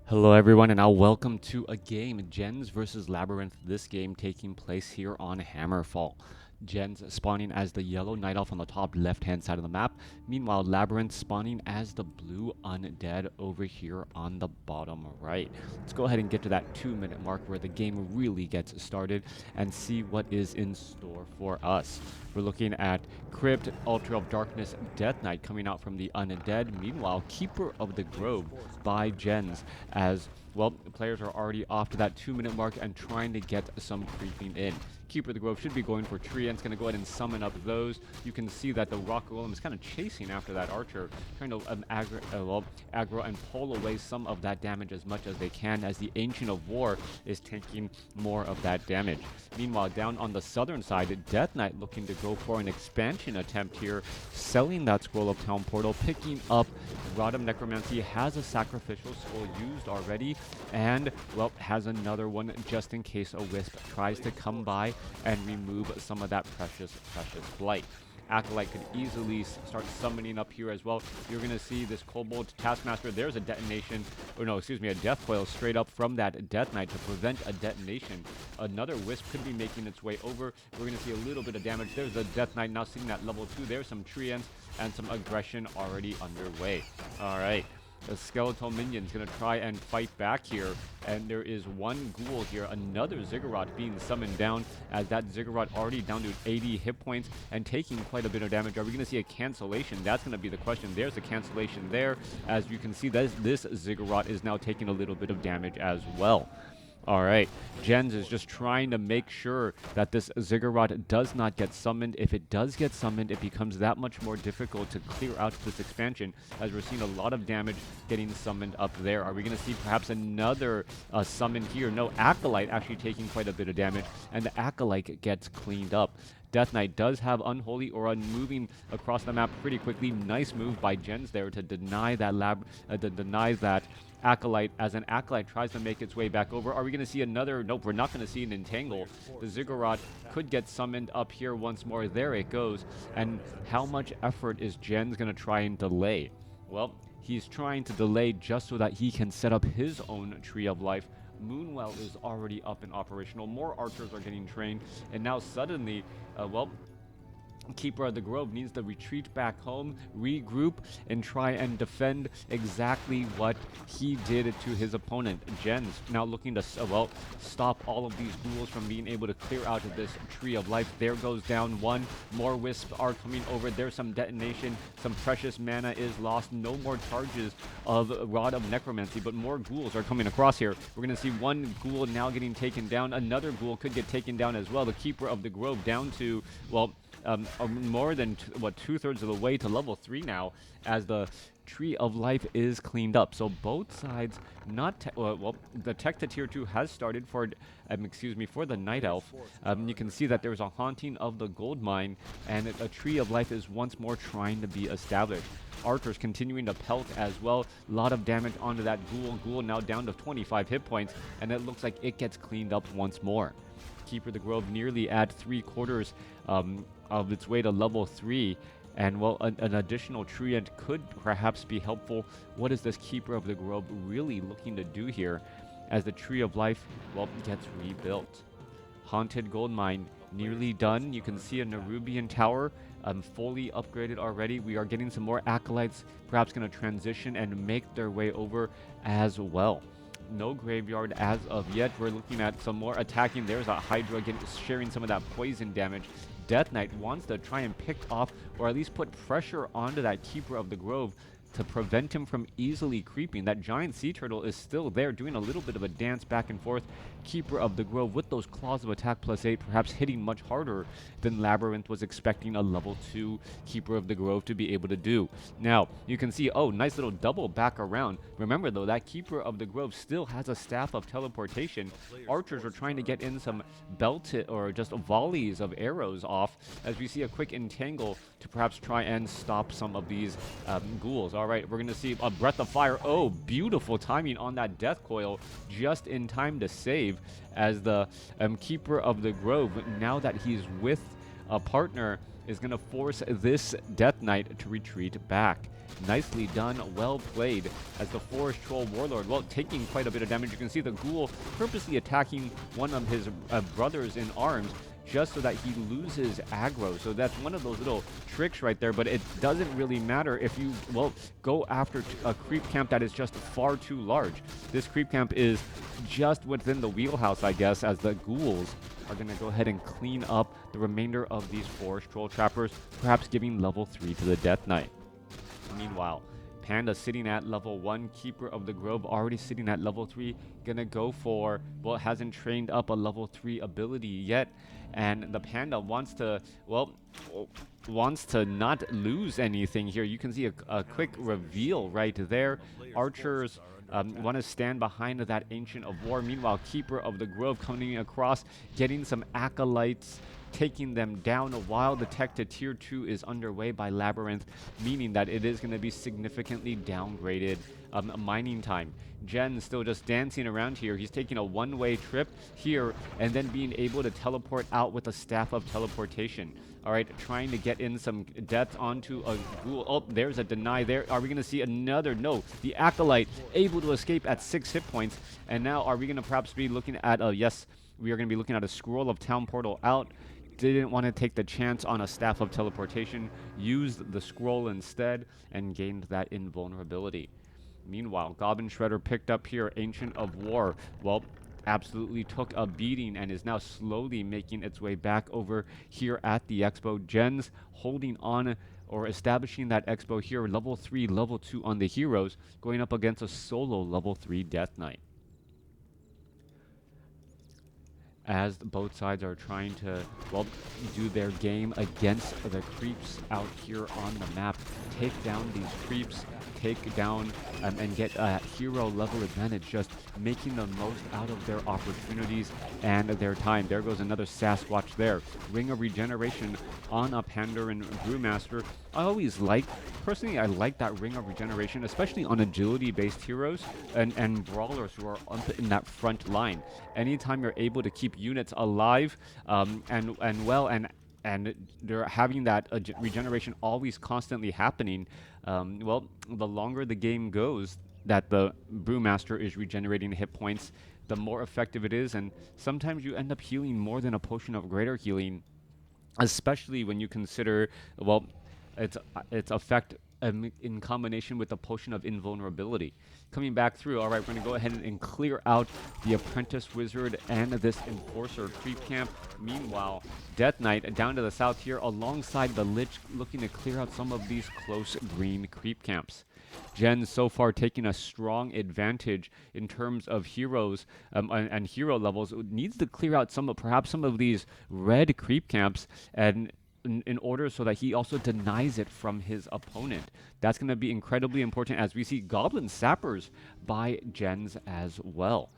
Hello everyone, and now welcome to a game, Gens versus LabyRinth. This game taking place here on Hammerfall. Gens spawning as the yellow night elf on the top left-hand side of the map. Meanwhile, LabyRinth spawning as the blue undead over here on the bottom right. Let's go ahead and get to that 2-minute mark where the game really gets started and see what is in store for us. We're looking at Crypt, Altar of Darkness, Death Knight coming out from the undead. Meanwhile, Keeper of the Grove by Gens, as well, players are already off to that 2-minute mark and trying to get some creeping in. Keeper of the Grove should be going for tree ants, going to go ahead and summon up those. You can see that the rock golem is kind of chasing after that archer, trying to aggro and pull away some of that damage as much as they can, as the Ancient of War is taking more of that damage. Meanwhile, down on the southern side, Death Knight looking to go for an expansion attempt here, selling that Scroll of Town Portal, picking up Rod of Necromancy, has a sacrificial skull used already, and, well, has another one just in case a wisp tries to come by and remove some of that precious blight. Acolyte could easily start summoning up here as well. You're going to see this Kobold Taskmaster. There's a detonation, or no, excuse me, a Death Coil straight up from that Death Knight to prevent a detonation. Another Wisp could be making its way over. We're going to see a little bit of damage. There's a Death Knight now sitting at level 2. There's some tree ants and some aggression already underway. All right. The skeletal minion's going to try and fight back here, and there is one ghoul here, another Ziggurat being summoned down, as that Ziggurat already down to 80 hit points and taking quite a bit of damage. Are we going to see a cancellation? That's going to be the question. There's a cancellation there, as you can see that this Ziggurat is now taking a little bit of damage as well. All right, Gens is just trying to make sure that this Ziggurat does not get summoned. If it does get summoned, it becomes that much more difficult to clear out this expansion, as we're seeing a lot of damage getting summoned up there. Are we going to see perhaps another summon here? No, Acolyte actually taking quite a bit of damage, and the Acolyte gets cleaned up. Death Knight does have Unholy Aura moving across the map pretty quickly. Nice move by Gens there to deny that Acolyte, as an Acolyte tries to make its way back over. Are we going to see another? Nope, we're not going to see an Entangle. The Ziggurat could get summoned up here once more. There it goes. And how much effort is Gens going to try and delay? Well, he's trying to delay just so that he can set up his own Tree of Life. Moonwell is already up and operational. More archers are getting trained. And now suddenly, Keeper of the Grove needs to retreat back home, regroup, and try and defend exactly what he did to his opponent. Gens now looking to, stop all of these ghouls from being able to clear out of this Tree of Life. There goes down one. More wisps are coming over. There's some detonation. Some precious mana is lost. No more charges of Rod of Necromancy, but more ghouls are coming across here. We're going to see one ghoul now getting taken down. Another ghoul could get taken down as well. The Keeper of the Grove down to, more than two-thirds of the way to level 3 now, as the Tree of Life is cleaned up. So both sides, the tech to tier 2 has started for, for the Night Elf. You can see that there's a haunting of the gold mine, and a Tree of Life is once more trying to be established. Archers continuing to pelt as well. A lot of damage onto that ghoul. Ghoul now down to 25 hit points, and it looks like it gets cleaned up once more. Keeper of the Grove nearly at 3/4 of its way to level 3, and well, an additional tree ant could perhaps be helpful. What is this Keeper of the Grove really looking to do here, as the Tree of Life, gets rebuilt? Haunted Gold Mine nearly done. You can see a Nerubian Tower fully upgraded already. We are getting some more Acolytes, perhaps going to transition and make their way over as well. No graveyard as of yet. We're looking at some more attacking. There's a Hydra sharing some of that poison damage. Death Knight wants to try and pick off, or at least put pressure onto that Keeper of the Grove to prevent him from easily creeping. That giant sea turtle is still there, doing a little bit of a dance back and forth. Keeper of the Grove with those claws of attack +8, perhaps hitting much harder than LabyRinth was expecting a level 2 Keeper of the Grove to be able to do. Now, you can see, nice little double back around. Remember though, that Keeper of the Grove still has a staff of teleportation. Archers are trying to get in some belted or just volleys of arrows off, as we see a quick entangle to perhaps try and stop some of these ghouls. All right, we're going to see a Breath of Fire. Oh, beautiful timing on that Death Coil, just in time to save, as the Keeper of the Grove, now that he's with a partner, is going to force this Death Knight to retreat back. Nicely done, well played, as the Forest Troll Warlord, well, taking quite a bit of damage. You can see the Ghoul purposely attacking one of his brothers in arms, just so that he loses aggro. So that's one of those little tricks right there, but it doesn't really matter if you, well, go after a creep camp that is just far too large. This creep camp is just within the wheelhouse, I guess, as the ghouls are going to go ahead and clean up the remainder of these Forest Troll Trappers, perhaps giving level 3 to the Death Knight. Meanwhile, Panda sitting at level 1, Keeper of the Grove already sitting at level 3, gonna go for, well, hasn't trained up a level 3 ability yet, and the Panda wants to, well, wants to not lose anything here. You can see a quick reveal right there. Archers want to stand behind that Ancient of War. Meanwhile, Keeper of the Grove coming across, getting some Acolytes, taking them down while the tech to tier 2 is underway by LabyRinth, meaning that it is going to be significantly downgraded mining time. Jen still just dancing around here. He's taking a one-way trip here and then being able to teleport out with a Staff of Teleportation. All right, trying to get in some death onto a ghoul. Oh, there's a deny there. Are we going to see another? No. The Acolyte able to escape at 6 hit points. And now are we going to perhaps be looking at a, yes, we are going to be looking at a Scroll of Town Portal out. Didn't want to take the chance on a Staff of Teleportation, used the scroll instead, and gained that invulnerability. Meanwhile, Goblin Shredder picked up here Ancient of War. Well, absolutely took a beating and is now slowly making its way back over here at the Expo. Jens holding on or establishing that Expo here, level 3, level 2 on the heroes, going up against a solo level 3 Death Knight. As both sides are trying to, well, do their game against the creeps out here on the map, take down these creeps, take down and get a hero level advantage, just making the most out of their opportunities and their time. There goes another Sasquatch there. Ring of Regeneration on a Pandaren Brewmaster. I always personally, I like that Ring of Regeneration, especially on agility-based heroes and brawlers who are in that front line. Anytime you're able to keep units alive and they're having that regeneration always constantly happening, well, the longer the game goes that the Brewmaster is regenerating hit points, the more effective it is, and sometimes you end up healing more than a potion of greater healing, especially when you consider, well, its effect in combination with the potion of invulnerability. Coming back through, all right, we're going to go ahead and clear out the Apprentice Wizard and this Enforcer creep camp. Meanwhile, Death Knight down to the south here alongside the Lich, looking to clear out some of these close green creep camps. Jen so far taking a strong advantage in terms of heroes and hero levels. Needs to clear out perhaps some of these red creep camps and in order so that he also denies it from his opponent. That's going to be incredibly important as we see Goblin Sappers by Jens as well.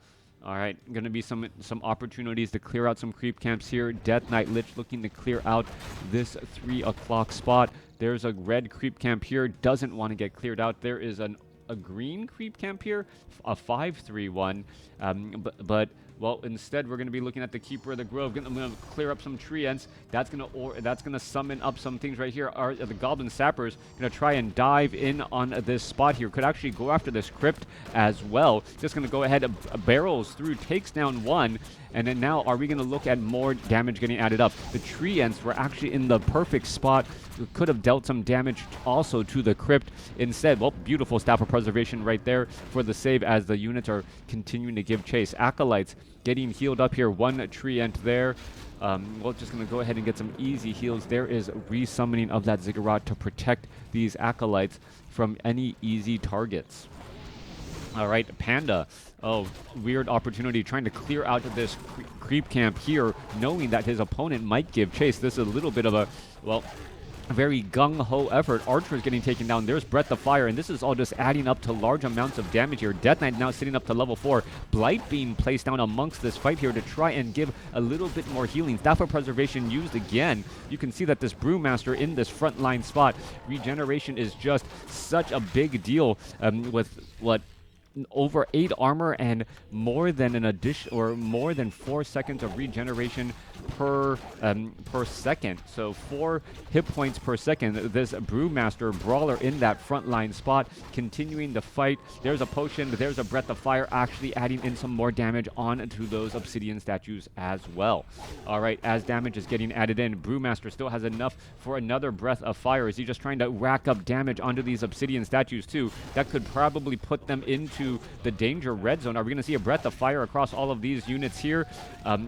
All right, going to be some opportunities to clear out some creep camps here. Death Knight Lich looking to clear out this 3 o'clock spot. There's a red creep camp here, doesn't want to get cleared out. There is a green creep camp here, a 5-3-1, but well, instead we're going to be looking at the Keeper of the Grove. I'm going to clear up some tree ends. That's going to summon up some things right here. Are the Goblin Sappers going to try and dive in on this spot here? Could actually go after this crypt as well. Just going to go ahead and barrels through, takes down one, and then now are we going to look at more damage getting added up? The tree ends were actually in the perfect spot. Could have dealt some damage also to the crypt. Instead, well, beautiful Staff of Preservation right there for the save as the units are continuing to give chase. Acolytes getting healed up here. One tree ent there. Well, just going to go ahead and get some easy heals. There is resummoning of that Ziggurat to protect these Acolytes from any easy targets. All right, Panda. Oh, weird opportunity trying to clear out of this creep camp here, knowing that his opponent might give chase. This is a little bit of a, well, very gung-ho effort. Archers getting taken down. There's Breath of Fire, and this is all just adding up to large amounts of damage here. Death Knight now sitting up to level 4. Blight being placed down amongst this fight here to try and give a little bit more healing. Staff of Preservation used again. You can see that this Brewmaster in this frontline spot, regeneration is just such a big deal with what over 8 armor and more than an addition, or more than 4 seconds of regeneration per second. So 4 hit points per second. This Brewmaster Brawler in that frontline spot, continuing to fight. There's a potion, there's a Breath of Fire, actually adding in some more damage onto those Obsidian statues as well. Alright, as damage is getting added in, Brewmaster still has enough for another Breath of Fire. Is he just trying to rack up damage onto these Obsidian statues too? That could probably put them into the danger red zone. Are we going to see a Breath of Fire across all of these units here?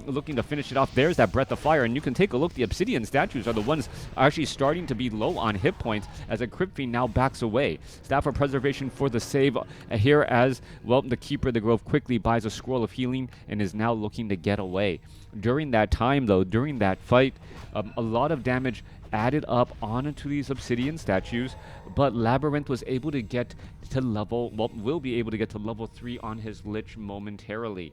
Looking to finish it off. There's that Breath of Fire, and you can take a look. The Obsidian statues are the ones actually starting to be low on hit points as a Crypt Fiend now backs away. Staff of Preservation for the save here as, well, the Keeper of the Grove quickly buys a Scroll of Healing and is now looking to get away. During that time, though, during that fight, a lot of damage added up onto these Obsidian statues, but LabyRinth was able to get to level, well, will be able to get to level 3 on his Lich momentarily.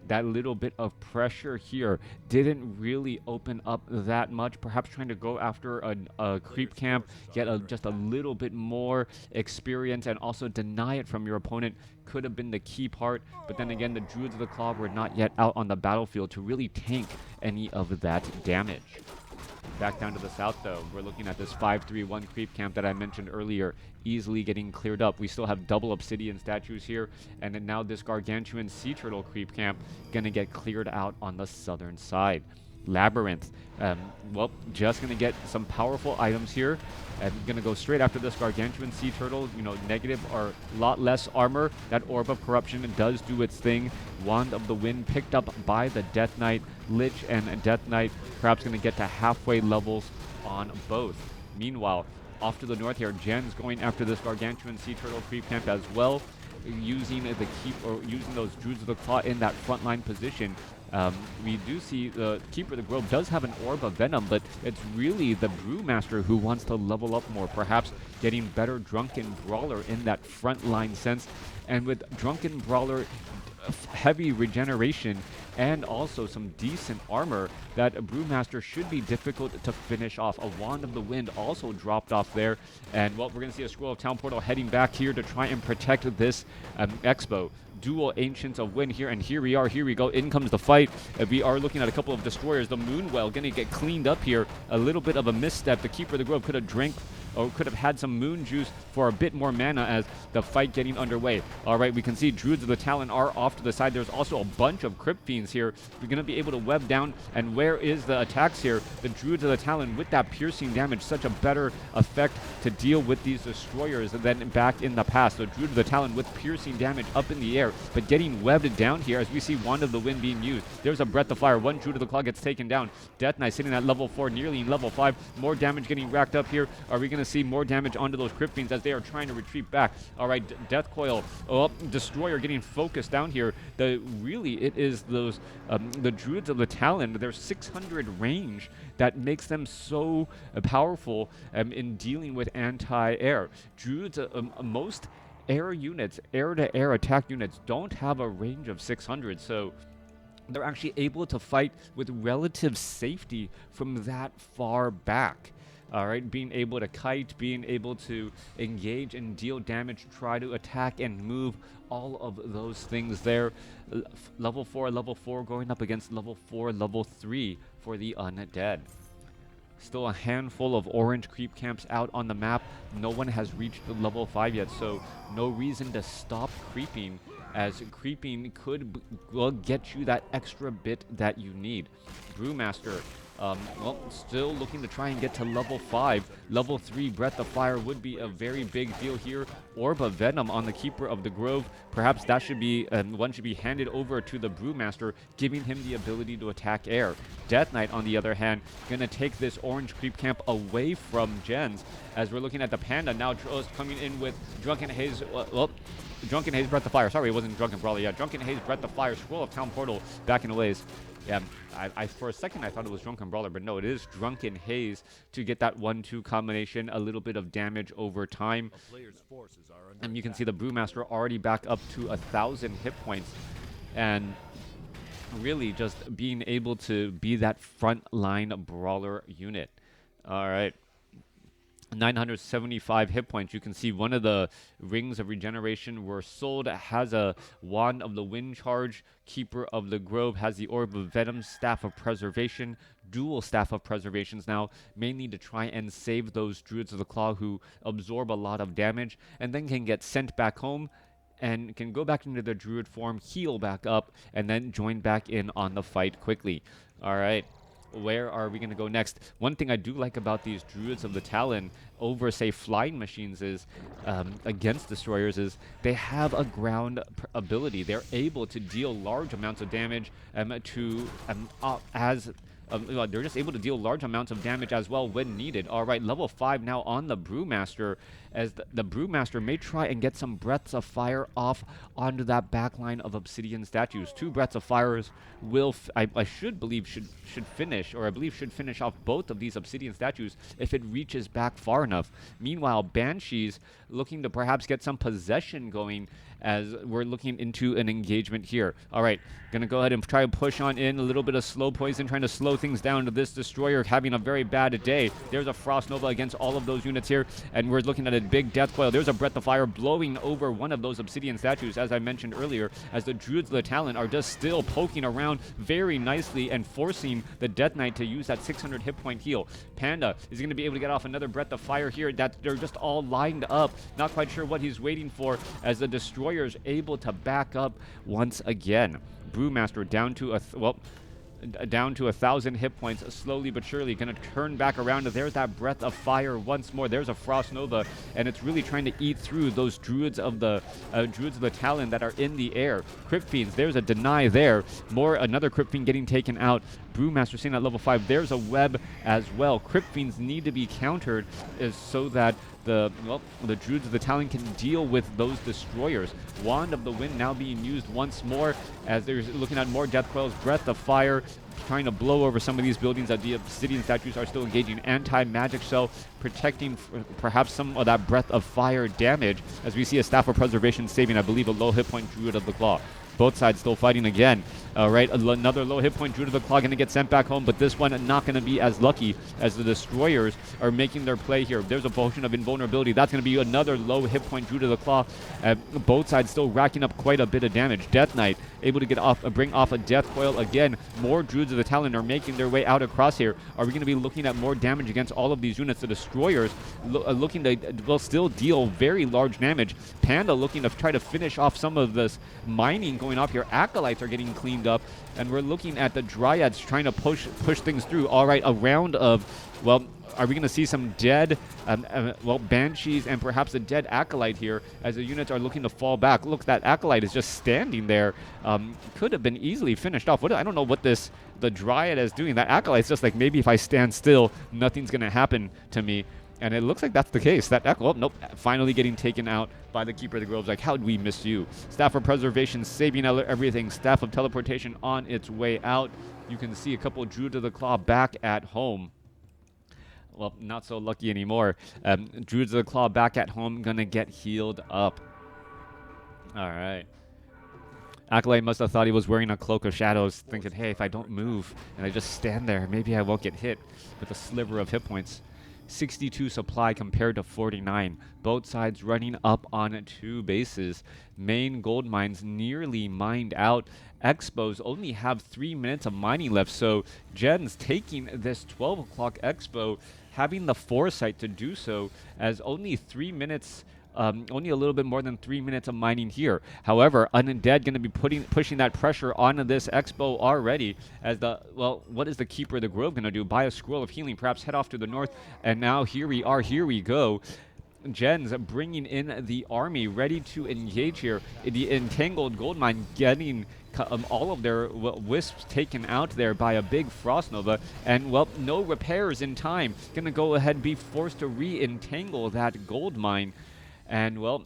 That little bit of pressure here didn't really open up that much. Perhaps trying to go after a creep camp, get just a little bit more experience, and also deny it from your opponent could have been the key part. But then again, the Druids of the Claw were not yet out on the battlefield to really tank any of that damage. Back down to the south, though, we're looking at this 5-3-1 creep camp that I mentioned earlier, easily getting cleared up. We still have double Obsidian statues here, and then now this Gargantuan Sea Turtle creep camp gonna get cleared out on the southern side. LabyRinth, well, just gonna get some powerful items here, and gonna go straight after this Gargantuan Sea Turtle. You know, negative or a lot less armor. That Orb of Corruption does do its thing. Wand of the Wind picked up by the Death Knight. Lich and Death Knight perhaps gonna get to halfway levels on both. Meanwhile, off to the north here, Jen's going after this Gargantuan Sea Turtle creep camp as well, using using those Druids of the Claw in that frontline position. We do see the Keeper of the Grove does have an Orb of Venom, but it's really the Brewmaster who wants to level up more, perhaps getting better Drunken Brawler in that frontline sense. And with Drunken Brawler, heavy regeneration and also some decent armor, that Brewmaster should be difficult to finish off. A Wand of the Wind also dropped off there, and, well, we're going to see a Scroll of Town Portal heading back here to try and protect this Expo. Dual Ancients of Wind here, and here we are, here we go, in comes the fight. We are looking at a couple of destroyers. The Moonwell gonna get cleaned up here. A little bit of a misstep. The Keeper of the Grove could have drank, or could have had some moon juice for a bit more mana as the fight getting underway. Alright, we can see Druids of the Talon are off to the side. There's also a bunch of Crypt Fiends here. We're going to be able to web down, and where is the attacks here? The Druids of the Talon with that piercing damage, such a better effect to deal with these destroyers than back in the past. So Druids of the Talon with piercing damage up in the air, but getting webbed down here as we see Wand of the Wind being used. There's a Breath of Fire. One Druid of the Claw gets taken down. Death Knight sitting at level 4, nearly in level 5. More damage getting racked up here. Are we going to see more damage onto those Crypt Fiends as they are trying to retreat back? Alright, Death Coil. Oh, Destroyer getting focused down here. Really, it is those, the Druids of the Talon. There's 600 range that makes them so powerful in dealing with anti-air. Druids, most air units, air-to-air attack units, don't have a range of 600, so they're actually able to fight with relative safety from that far back. Alright, being able to kite, being able to engage and deal damage, try to attack and move, all of those things there. Level 4 going up against level 4, level 3 for the Undead. Still a handful of orange creep camps out on the map. No one has reached level 5 yet, so no reason to stop creeping, as creeping could get you that extra bit that you need. Brewmaster, well, still looking to try and get to level 5. Level 3 Breath of Fire would be a very big deal here. Orb of Venom on the Keeper of the Grove. Perhaps that should be, one should be handed over to the Brewmaster, giving him the ability to attack air. Death Knight, on the other hand, gonna take this orange creep camp away from Gens, as we're looking at the Panda now coming in with Drunken Haze. Drunken Haze Breath of Fire. Sorry, it wasn't Drunken Brawler. Yeah, Drunken Haze Breath of Fire. Scroll of Town Portal back in the ways. Yeah, I for a second I thought it was Drunken Brawler, but no, it is Drunken Haze to get that 1-2 combination, a little bit of damage over time. And you can see the Brewmaster already back up to 1,000 hit points, and really just being able to be that front line brawler unit. All right. 975 hit points. You can see one of the rings of regeneration were sold. It has a Wand of the Wind charge. Keeper of the Grove has the Orb of Venom, Staff of Preservation, dual Staff of Preservations now, mainly to try and save those Druids of the Claw who absorb a lot of damage and then can get sent back home and can go back into their Druid form, heal back up, and then join back in on the fight quickly. All right. Where are we going to go next? One thing I do like about these Druids of the Talon over, say, flying machines is, against destroyers, is they have a ground ability. They're able to deal large amounts of damage they're just able to deal large amounts of damage as well when needed. All right, level 5 now on the Brewmaster, as the Brewmaster may try and get some Breaths of Fire off onto that backline of Obsidian statues. 2 Breaths of Fires will, I should believe, should finish, or I believe should finish off both of these Obsidian statues if it reaches back far enough. Meanwhile, Banshees looking to perhaps get some possession going as we're looking into an engagement here. All right, gonna go ahead and try to push on in a little bit of slow poison, trying to slow things down to this destroyer having a very bad day. There's a Frost Nova against all of those units here, and we're looking at a big death coil. There's a Breath of Fire blowing over one of those Obsidian statues, as I mentioned earlier, as the Druids of the Talon are just still poking around very nicely and forcing the Death Knight to use that 600 hit point heal. Panda is going to be able to get off another Breath of Fire here. That they're just all lined up. Not quite sure what he's waiting for, as the destroyer's able to back up once again. Brewmaster down to down to 1,000 hit points, slowly but surely gonna turn back around. There's that Breath of Fire once more. There's a Frost Nova, and it's really trying to eat through those Druids of the Talon that are in the air. Crypt Fiends, there's a deny there. Another Crypt Fiend getting taken out. Brewmaster seeing at level 5. There's a web as well. Crypt Fiends need to be countered so that the Druids of the Talon can deal with those destroyers. Wand of the Wind now being used once more as they're looking at more death coils. Breath of Fire trying to blow over some of these buildings that the Obsidian statues are still engaging. Anti-magic cell protecting perhaps some of that Breath of Fire damage, as we see a Staff of Preservation saving, I believe, a low hit point Druid of the Claw. Both sides still fighting again. All right, another low hit point Druid of the Claw going to get sent back home, but this one not going to be as lucky as the destroyers are making their play here. There's a potion of invulnerability. That's going to be another low hit point Druid of the Claw. Both sides still racking up quite a bit of damage. Death Knight able to bring off a death coil again. More Druids of the Talon are making their way out across here. Are we going to be looking at more damage against all of these units? The destroyers looking to still deal very large damage. Panda looking to try to finish off some of this mining going off here. Acolytes are getting cleaned up, and we're looking at the Dryads trying to push things through. All right, a round of, well, are we going to see some dead, Banshees and perhaps a dead Acolyte here as the units are looking to fall back? Look, that Acolyte is just standing there. Could have been easily finished off. I don't know what the Dryad is doing. That Acolyte's just like, maybe if I stand still, nothing's going to happen to me. And it looks like that's the case. Nope. Finally getting taken out by the Keeper of the Groves. Like, how did we miss you? Staff of Preservation saving everything. Staff of Teleportation on its way out. You can see a couple of Druids of the Claw back at home. Well, not so lucky anymore. Druids of the Claw back at home, gonna get healed up. All right. Acolyte must have thought he was wearing a Cloak of Shadows, thinking, hey, if I don't move and I just stand there, maybe I won't get hit with a sliver of hit points. 62 supply compared to 49. Both sides running up on 2 bases. Main gold mines nearly mined out. Expos only have 3 minutes of mining left, so Jen's taking this 12 o'clock Expo, having the foresight to do so, as only 3 minutes, only a little bit more than 3 minutes of mining here. However, Undead going to be pushing that pressure onto this Expo already, as what is the Keeper of the Grove going to do? Buy a Scroll of Healing, perhaps head off to the north, and now here we go. Jen's bringing in the army, ready to engage here. The Entangled Goldmine getting all of their wisps taken out there by a big Frost Nova, and, well, no repairs in time. Going to go ahead and be forced to re-entangle that gold mine. And, well,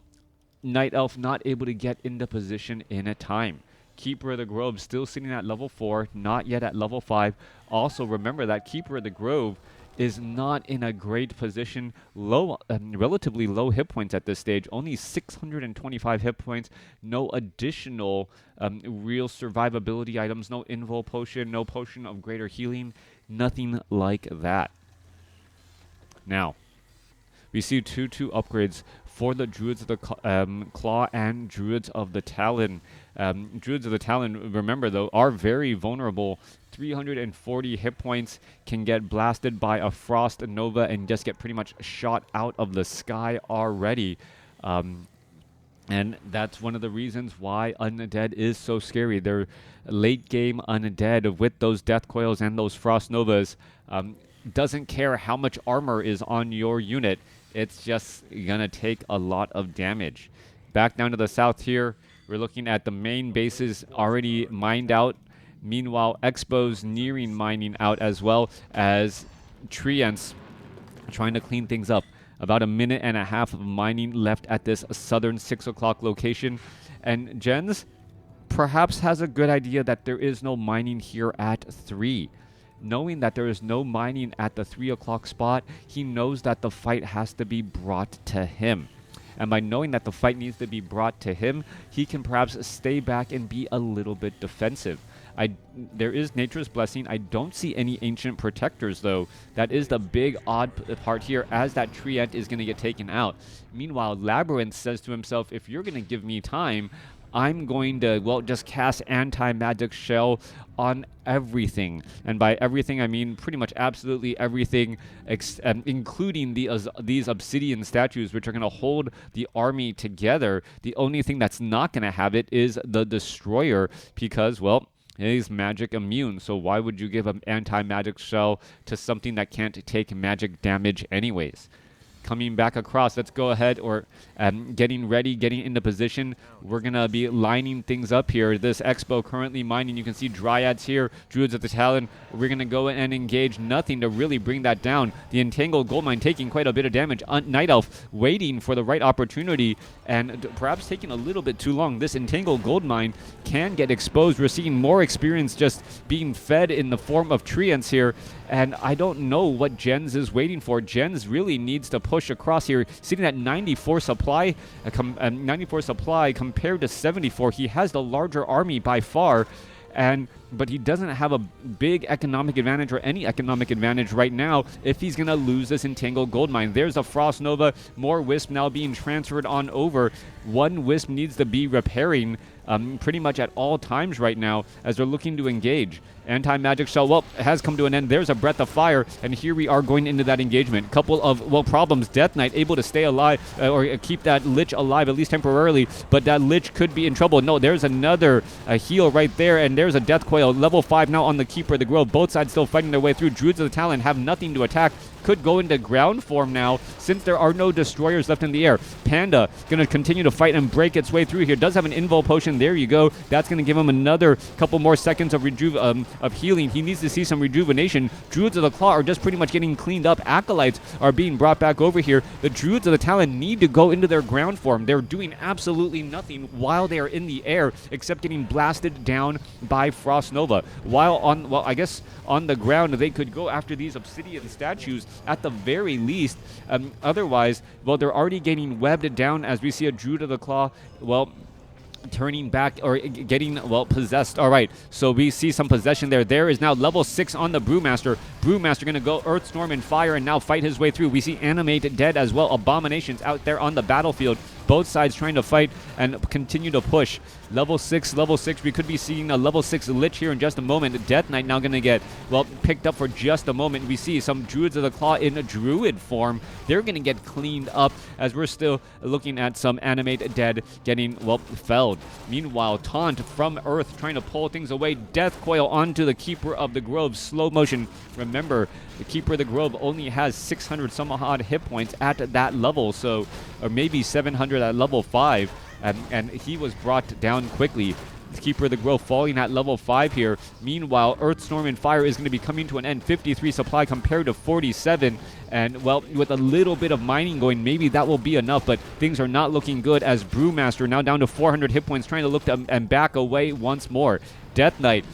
Night Elf not able to get into position in a time. Keeper of the Grove still sitting at level 4, not yet at level 5. Also, remember that Keeper of the Grove is not in a great position. Relatively low hit points at this stage. Only 625 hit points. No additional real survivability items. No invul potion. No potion of greater healing. Nothing like that. Now, We see 2-2 upgrades for the Druids of the Claw and Druids of the Talon. Druids of the Talon, remember though, are very vulnerable. 340 hit points, can get blasted by a Frost Nova and just get pretty much shot out of the sky already. And that's one of the reasons why Undead is so scary. They're late game Undead with those Death Coils and those Frost Novas. Doesn't care how much armor is on your unit. It's just gonna take a lot of damage. Back down to the south here, we're looking at the main bases already mined out. Meanwhile, Expo's nearing mining out, as well as Treants trying to clean things up. About a minute and a half of mining left at this southern 6 o'clock location. And Jens perhaps has a good idea that there is no mining here at 3. Knowing that there is no mining at the 3 o'clock spot, he knows that the fight has to be brought to him. And by knowing that the fight needs to be brought to him, he can perhaps stay back and be a little bit defensive. There is Nature's Blessing. I don't see any Ancient Protectors, though. That is the big odd part here, as that Treant is going to get taken out. Meanwhile, LabyRinth says to himself, if you're going to give me time, I'm going to, well, just cast Anti-Magic Shell on everything. And by everything, I mean pretty much absolutely everything, including these obsidian statues, which are going to hold the army together. The only thing that's not going to have it is the Destroyer, because, well, he's magic immune, so why would you give an anti-magic shell to something that can't take magic damage anyways? Coming back across, let's go ahead, or getting ready, getting into position. We're going to be lining things up here. This Expo currently mining. You can see Dryads here, Druids of the Talon. We're going to go and engage. Nothing to really bring that down. The Entangled Goldmine taking quite a bit of damage. Night Elf waiting for the right opportunity and perhaps taking a little bit too long. This Entangled Goldmine can get exposed. We're seeing more experience just being fed in the form of Treants here. And I don't know what Jens is waiting for. Jens really needs to push across here, sitting at 94 supply, 94 supply compared to 74. He has the larger army by far, but he doesn't have a big economic advantage or any economic advantage right now if he's going to lose this Entangled Goldmine. There's a Frost Nova, more Wisp now being transferred on over. One Wisp needs to be repairing pretty much at all times right now as they're looking to engage. Anti-Magic Shell, well, has come to an end. There's a Breath of Fire, and here we are going into that engagement. Couple of, well, problems. Death Knight able to stay alive, or keep that Lich alive, at least temporarily, but that Lich could be in trouble. No, there's another heal right there, and there's a Death Coil. Level 5 now on the Keeper of the Grove. Both sides still fighting their way through. Druids of the Talon have nothing to attack. Could go into ground form now since there are no destroyers left in the air. Panda going to continue to fight and break its way through here. Does have an Invul Potion. There you go. That's going to give him another couple more seconds of healing. He needs to see some rejuvenation. Druids of the Claw are just pretty much getting cleaned up. Acolytes are being brought back over here. The Druids of the Talon need to go into their ground form. They're doing absolutely nothing while they are in the air except getting blasted down by Frost Nova. While on, well, I guess on the ground, they could go after these obsidian statues at the very least. Otherwise, well, they're already getting webbed down as we see a Druid of the Claw, well, turning back or getting, well, possessed. All right, so we see some possession there. There is now level 6 on the Brewmaster. Brewmaster going to go Earth, Storm, and Fire and now fight his way through. We see Animate dead as well. Abominations out there on the battlefield. Both sides trying to fight and continue to push. Level 6. We could be seeing a level 6 Lich here in just a moment. Death Knight now going to get, well, picked up for just a moment. We see some Druids of the Claw in a Druid form. They're going to get cleaned up as we're still looking at some Animate dead getting, well, felled. Meanwhile, Taunt from Earth trying to pull things away. Death Coil onto the Keeper of the Grove. Slow motion. Remember, the Keeper of the Grove only has 600 some odd hit points at that level, so, or maybe 700 at level 5, and he was brought down quickly. The Keeper of the Grove falling at level 5 here. Meanwhile, Earth, Storm, and Fire is going to be coming to an end. 53 supply compared to 47. And, well, with a little bit of mining going, maybe that will be enough. But things are not looking good as Brewmaster now down to 400 hit points, trying to look to and back away once more. Death Knight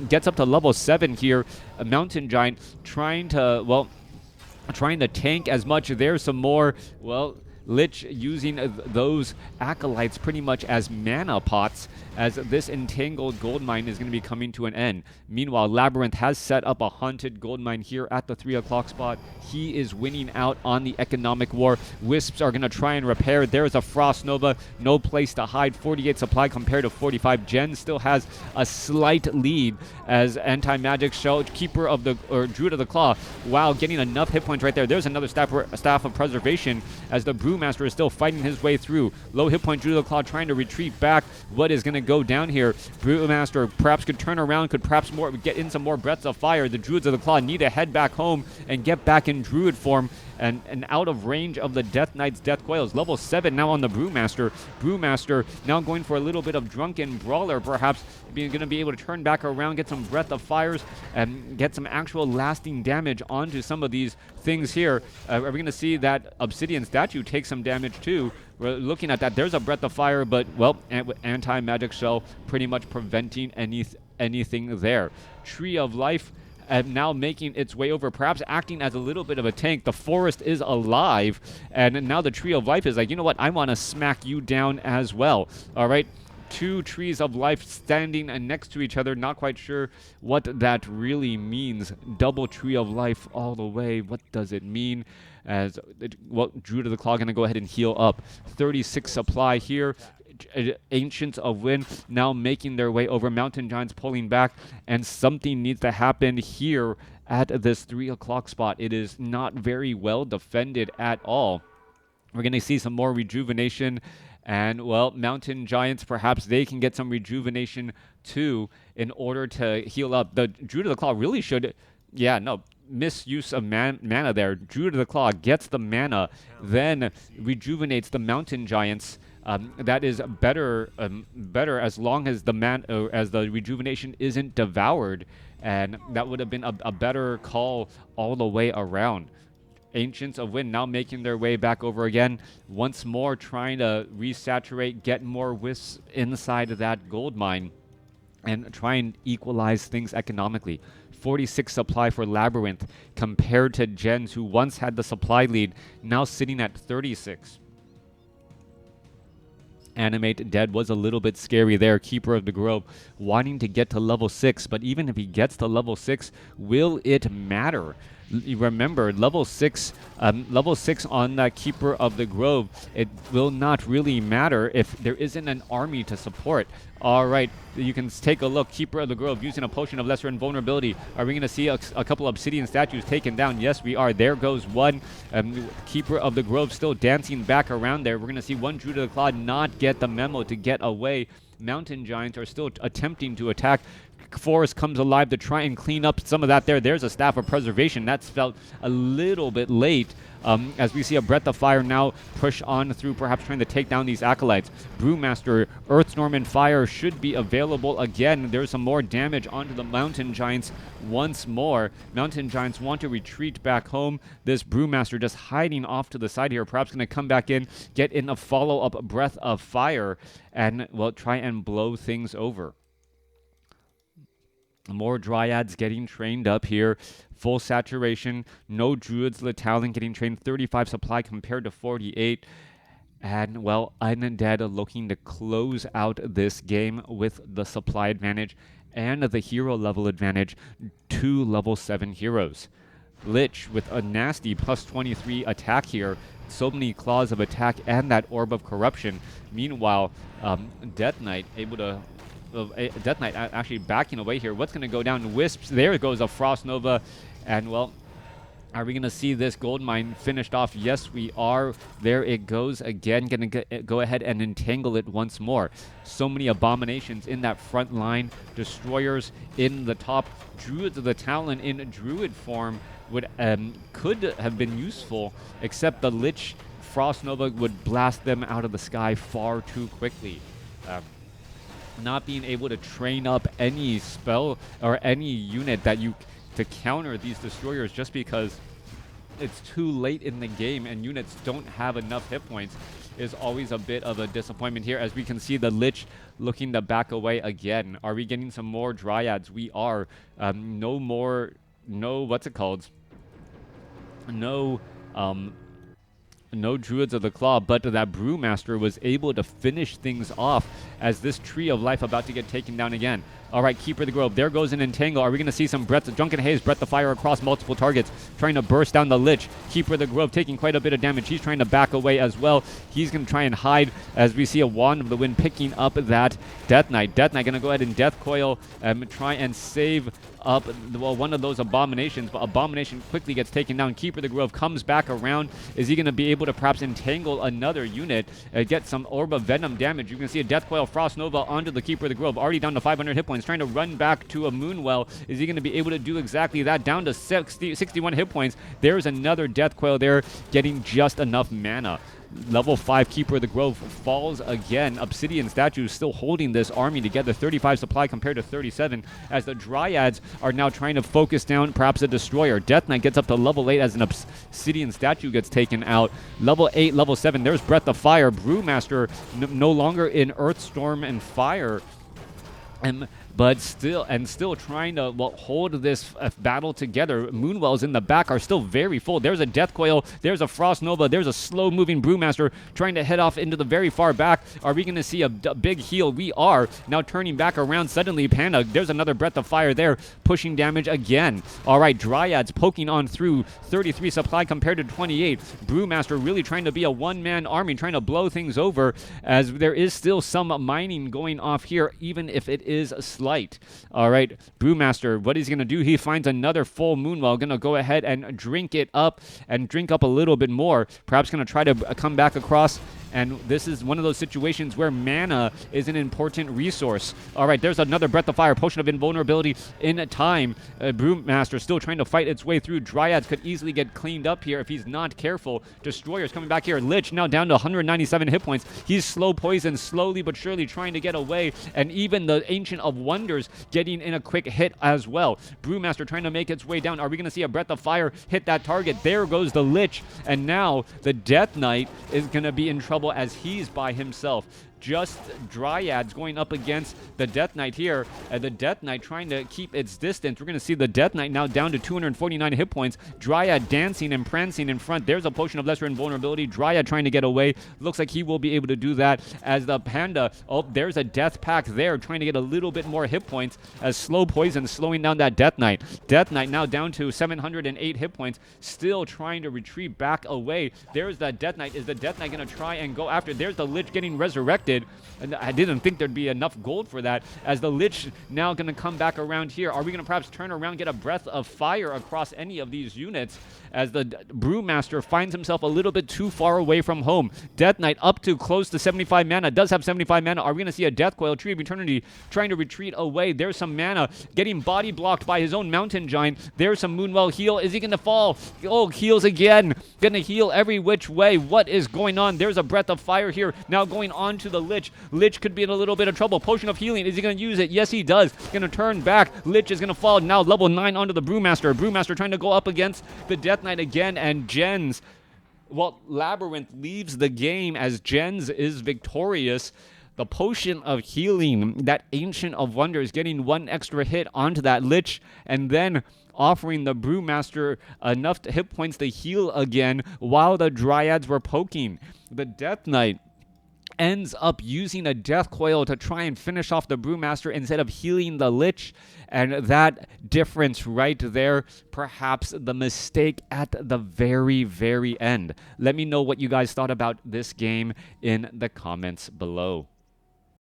gets up to level 7 here. A Mountain Giant trying to tank as much. There's some more, well, Lich using those acolytes pretty much as mana pots, as this entangled gold mine is going to be coming to an end. Meanwhile, LabyRinth has set up a haunted gold mine here at the 3 o'clock spot. He is winning out on the economic war. Wisps are going to try and repair. There's a Frost Nova, no place to hide. 48 supply compared to 45. Jen still has a slight lead as anti-magic shell keeper of the, or Druid of the Claw, wow, getting enough hit points right there. There's another staff of preservation as the Brewmaster is still fighting his way through. Low hit point Druid of the Claw trying to retreat back. What is going to go down here? Brewmaster perhaps could turn around, could perhaps get in some more breaths of fire. The Druids of the Claw need to head back home and get back in Druid form and out of range of the Death Knight's Death Coils. Level 7 now on the Brewmaster. Brewmaster now going for a little bit of Drunken Brawler, perhaps going to be able to turn back around, get some Breath of Fires, and get some actual lasting damage onto some of these things here. Are we going to see that Obsidian statue take some damage too? We're looking at that. There's a Breath of Fire, but, well, anti-magic shell pretty much preventing anything there. Tree of Life now making its way over, perhaps acting as a little bit of a tank. The forest is alive, and now the Tree of Life is like, you know what, I want to smack you down as well. All right, 2 Trees of Life standing next to each other. Not quite sure what that really means. Double Tree of Life all the way. What does it mean? As well, Druid of the Claw going to go ahead and heal up. 36 supply here. Ancients of Wind now making their way over. Mountain Giants pulling back, and something needs to happen here at this 3 o'clock spot. It is not very well defended at all. We're going to see some more rejuvenation, and, well, Mountain Giants, perhaps they can get some rejuvenation too in order to heal up. The Druid of the Claw really should, yeah, no, misuse of mana there. Druid of the Claw gets the mana, then rejuvenates the Mountain Giants. That is better as long as the rejuvenation isn't devoured, and that would have been a better call all the way around. Ancients of Wind now making their way back over again, once more trying to resaturate, get more wisps inside of that gold mine, and try and equalize things economically. 46 supply for LabyRinth compared to Gens, who once had the supply lead, now sitting at 36. Animate Dead was a little bit scary there. Keeper of the Grove wanting to get to level 6, but even if he gets to level 6, will it matter? Remember, level 6 on that Keeper of the Grove, it will not really matter if there isn't an army to support. All right, you can take a look. Keeper of the Grove using a potion of lesser invulnerability. Are we going to see a couple obsidian statues taken down? Yes, we are. There goes one. Keeper of the Grove still dancing back around there. We're going to see one Druid of the Claw not get the memo to get away. Mountain Giants are still attempting to attack. Forest comes alive to try and clean up some of that there. There's a Staff of Preservation. That's felt a little bit late. As we see a Breath of Fire now push on through, perhaps trying to take down these acolytes. Brewmaster, Earthstorm and Fire should be available again. There's some more damage onto the Mountain Giants once more. Mountain Giants want to retreat back home. This Brewmaster just hiding off to the side here, perhaps going to come back in, get in a follow-up Breath of Fire, and, well, try and blow things over. More Dryads getting trained up here. Full saturation. No Druids. Letalin getting trained. 35 supply compared to 48. And, well, Undead looking to close out this game with the supply advantage and the hero level advantage. 2 level 7 heroes. Lich with a nasty plus 23 attack here. So many claws of attack and that Orb of Corruption. Meanwhile, Death Knight able to... Death Knight actually backing away here. What's going to go down? Wisps. There goes a Frost Nova. And, well, are we going to see this gold mine finished off? Yes, we are. There it goes again. Going to go ahead and entangle it once more. So many abominations in that front line. Destroyers in the top. Druids of the Talon in Druid form could have been useful, except the Lich Frost Nova would blast them out of the sky far too quickly. Not being able to train up any spell or any unit that to counter these destroyers just because it's too late in the game and units don't have enough hit points is always a bit of a disappointment here. As we can see the Lich looking to back away again. Are we getting some more Dryads? We are. No, what's it called? No No Druids of the Claw, but that Brewmaster was able to finish things off as this Tree of Life about to get taken down again. All right, Keeper of the Grove. There goes an Entangle. Are we going to see some Drunken Haze, Breath of Fire across multiple targets, trying to burst down the Lich? Keeper of the Grove taking quite a bit of damage. He's trying to back away as well. He's going to try and hide as we see a Wand of the Wind picking up that Death Knight. Death Knight going to go ahead and Death Coil and try and save up, well, one of those Abominations, but Abomination quickly gets taken down. Keeper of the Grove comes back around. Is he going to be able to perhaps entangle another unit, get some Orb of Venom damage? You can see a Death Coil Frost Nova onto the Keeper of the Grove, already down to 500 hit points, trying to run back to a Moonwell. Is he going to be able to do exactly that? Down to 61 hit points. There's another Death Coil there, getting just enough mana. Level 5 Keeper of the Grove falls again. Obsidian Statue still holding this army together. 35 supply compared to 37, as the Dryads are now trying to focus down perhaps a Destroyer. Death Knight gets up to level 8 as an Obsidian Statue gets taken out. Level 8, level 7, there's Breath of Fire. Brewmaster no longer in Earthstorm and Fire. But still trying to hold this battle together. Moonwells in the back are still very full. There's a Death Coil. There's a Frost Nova. There's a slow-moving Brewmaster trying to head off into the very far back. Are we going to see a big heal? We are. Now turning back around suddenly. Panda, there's another Breath of Fire there, pushing damage again. All right, Dryads poking on through. 33 supply compared to 28. Brewmaster really trying to be a one-man army, trying to blow things over, as there is still some mining going off here, even if it is slight. All right, Brewmaster, what he's going to do, he finds another full Moonwell, going to go ahead and drink up a little bit more. Perhaps going to try to come back across. And this is one of those situations where mana is an important resource. All right, there's another Breath of Fire, Potion of Invulnerability in time. Brewmaster still trying to fight its way through. Dryads could easily get cleaned up here if he's not careful. Destroyer's coming back here. Lich now down to 197 hit points. He's slow poison, slowly but surely trying to get away. And even the Ancient of Wonders getting in a quick hit as well. Brewmaster trying to make its way down. Are we going to see a Breath of Fire hit that target? There goes the Lich. And now the Death Knight is going to be in trouble as he's by himself. Just Dryads going up against the Death Knight here. The Death Knight trying to keep its distance. We're going to see the Death Knight now down to 249 hit points. Dryad dancing and prancing in front. There's a Potion of Lesser Invulnerability. Dryad trying to get away. Looks like he will be able to do that as the Panda. Oh, there's a Death Pack there trying to get a little bit more hit points as Slow Poison slowing down that Death Knight. Death Knight now down to 708 hit points. Still trying to retreat back away. There's that Death Knight. Is the Death Knight going to try and go after? There's the Lich getting resurrected. And I didn't think there'd be enough gold for that, as the Lich now going to come back around here. Are we going to perhaps turn around, get a Breath of Fire across any of these units, as the Brewmaster finds himself a little bit too far away from home? Death Knight up to close to 75 mana, does have 75 mana. Are we going to see a Death Coil, Tree of Eternity, trying to retreat away? There's some mana, getting body blocked by his own Mountain Giant. There's some Moonwell heal. Is he going to fall? Oh, heals again. Going to heal every which way. What is going on? There's a Breath of Fire here, now going on to the Lich. Lich could be in a little bit of trouble. Potion of Healing. Is he going to use it? Yes, he does. Going to turn back. Lich is going to fall. Now level 9 onto the Brewmaster. Brewmaster trying to go up against the Death Knight again. And Jens, well, LabyRinth leaves the game as Jens is victorious. The Potion of Healing, that Ancient of Wonders, getting one extra hit onto that Lich, and then offering the Brewmaster enough hit points to heal again while the Dryads were poking. The Death Knight ends up using a Death Coil to try and finish off the Brewmaster instead of healing the Lich. And that difference right there, perhaps the mistake at the very, very end. Let me know what you guys thought about this game in the comments below.